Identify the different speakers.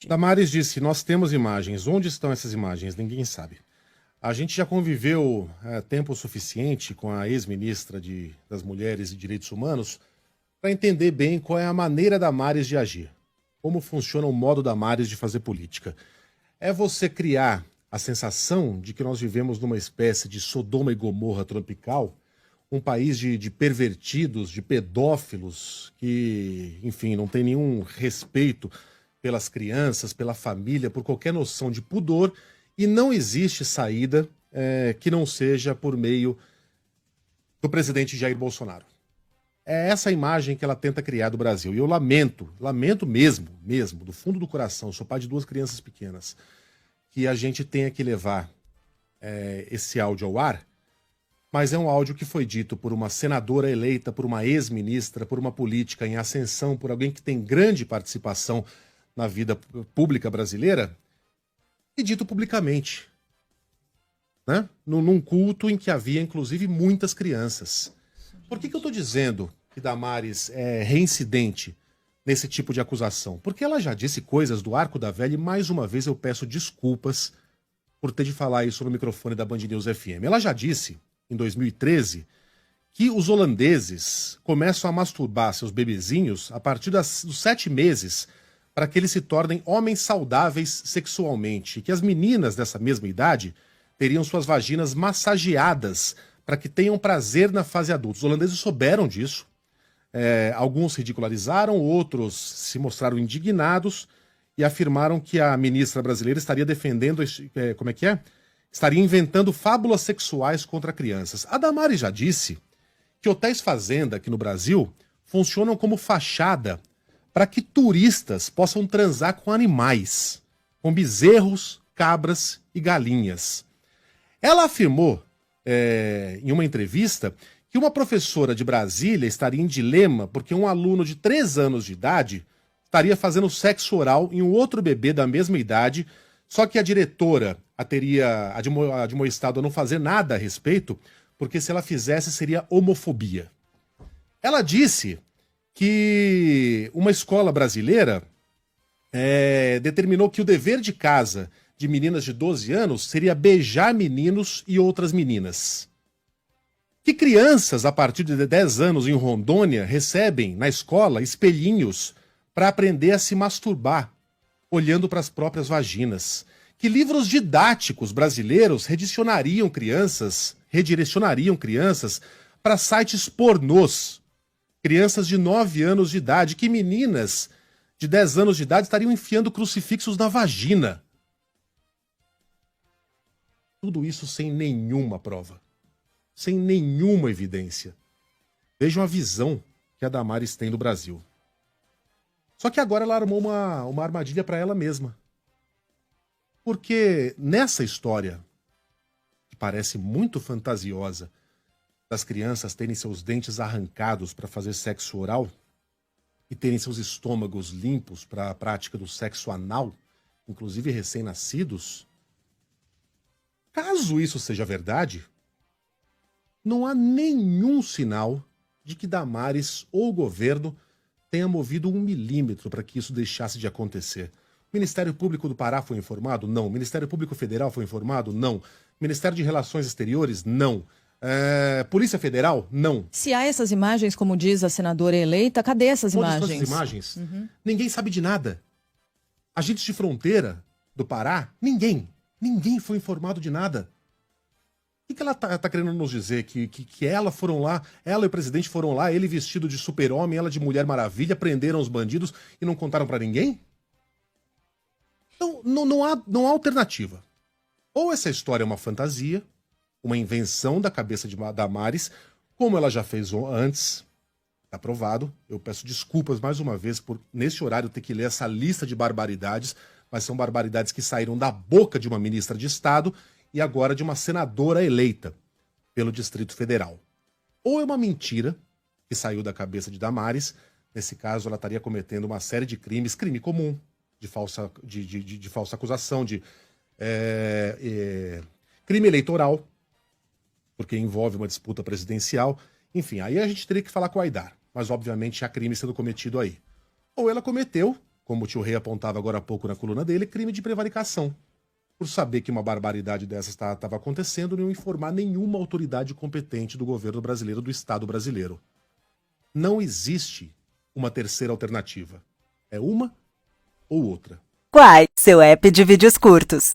Speaker 1: Damares disse, nós temos imagens. Onde estão essas imagens? Ninguém sabe. A gente já conviveu tempo suficiente com a ex-ministra das Mulheres e Direitos Humanos para entender bem qual é a maneira da Damares de agir. Como funciona o modo da Damares de fazer política. É você criar a sensação de que nós vivemos numa espécie de Sodoma e Gomorra tropical, um país de pervertidos, de pedófilos, que, enfim, não tem nenhum respeito pelas crianças, pela família, por qualquer noção de pudor, e não existe saída que não seja por meio do presidente Jair Bolsonaro. É essa a imagem que ela tenta criar do Brasil. E eu lamento mesmo, do fundo do coração, sou pai de 2 crianças pequenas, que a gente tenha que levar esse áudio ao ar, mas é um áudio que foi dito por uma senadora eleita, por uma ex-ministra, por uma política em ascensão, por alguém que tem grande participação na vida pública brasileira, e dito publicamente, né? Num culto em que havia, inclusive, muitas crianças. Por que eu estou dizendo que Damares é reincidente nesse tipo de acusação? Porque ela já disse coisas do Arco da Velha e, mais uma vez, eu peço desculpas por ter de falar isso no microfone da Band News FM. Ela já disse, em 2013, que os holandeses começam a masturbar seus bebezinhos a partir dos 7 meses para que eles se tornem homens saudáveis sexualmente. E que as meninas dessa mesma idade teriam suas vaginas massageadas para que tenham prazer na fase adulta. Os holandeses souberam disso. Alguns ridicularizaram, outros se mostraram indignados e afirmaram que a ministra brasileira estaria defendendo, estaria inventando fábulas sexuais contra crianças. A Damares já disse que hotéis fazenda aqui no Brasil funcionam como fachada para que turistas possam transar com animais, com bezerros, cabras e galinhas. Ela afirmou, em uma entrevista, que uma professora de Brasília estaria em dilema porque um aluno de 3 anos de idade estaria fazendo sexo oral em um outro bebê da mesma idade, só que a diretora a teria admoestado a não fazer nada a respeito, porque se ela fizesse seria homofobia. Ela disse que uma escola brasileira determinou que o dever de casa de meninas de 12 anos seria beijar meninos e outras meninas. Que crianças, a partir de 10 anos em Rondônia, recebem na escola espelhinhos para aprender a se masturbar, olhando para as próprias vaginas. Que livros didáticos brasileiros redirecionariam crianças para sites pornôs. Crianças de 9 anos de idade, que meninas de 10 anos de idade estariam enfiando crucifixos na vagina. Tudo isso sem nenhuma prova, sem nenhuma evidência. Vejam a visão que a Damares tem do Brasil. Só que agora ela armou uma armadilha para ela mesma. Porque nessa história, que parece muito fantasiosa, das crianças terem seus dentes arrancados para fazer sexo oral e terem seus estômagos limpos para a prática do sexo anal, inclusive recém-nascidos, caso isso seja verdade, não há nenhum sinal de que Damares ou o governo tenha movido 1 milímetro para que isso deixasse de acontecer. O Ministério Público do Pará foi informado? Não. O Ministério Público Federal foi informado? Não. Ministério de Relações Exteriores? Não. Polícia Federal? Não.
Speaker 2: Se há essas imagens, como diz a senadora eleita, cadê essas
Speaker 1: Onde
Speaker 2: imagens?
Speaker 1: estão essas imagens? Ninguém sabe de nada. Agentes de fronteira do Pará? Ninguém foi informado de nada. O que ela tá querendo nos dizer? Que ela foram lá, ela e o presidente foram lá, ele vestido de super-homem, ela de Mulher Maravilha, prenderam os bandidos e não contaram pra ninguém? Então, não há alternativa. Ou essa história é uma fantasia, uma invenção da cabeça de Damares, como ela já fez antes, tá provado. Eu peço desculpas mais uma vez por, nesse horário, ter que ler essa lista de barbaridades, mas são barbaridades que saíram da boca de uma ministra de Estado e agora de uma senadora eleita pelo Distrito Federal. Ou é uma mentira que saiu da cabeça de Damares, nesse caso ela estaria cometendo uma série de crimes, crime comum, de falsa acusação, crime eleitoral, porque envolve uma disputa presidencial. Enfim, aí a gente teria que falar com a Aidar, mas obviamente há crime sendo cometido aí. Ou ela cometeu como o tio Rei apontava agora há pouco na coluna dele, crime de prevaricação. Por saber que uma barbaridade dessas estava acontecendo, não informar nenhuma autoridade competente do governo brasileiro, do Estado brasileiro. Não existe uma terceira alternativa. É uma ou outra.
Speaker 3: Quai, seu app de vídeos curtos.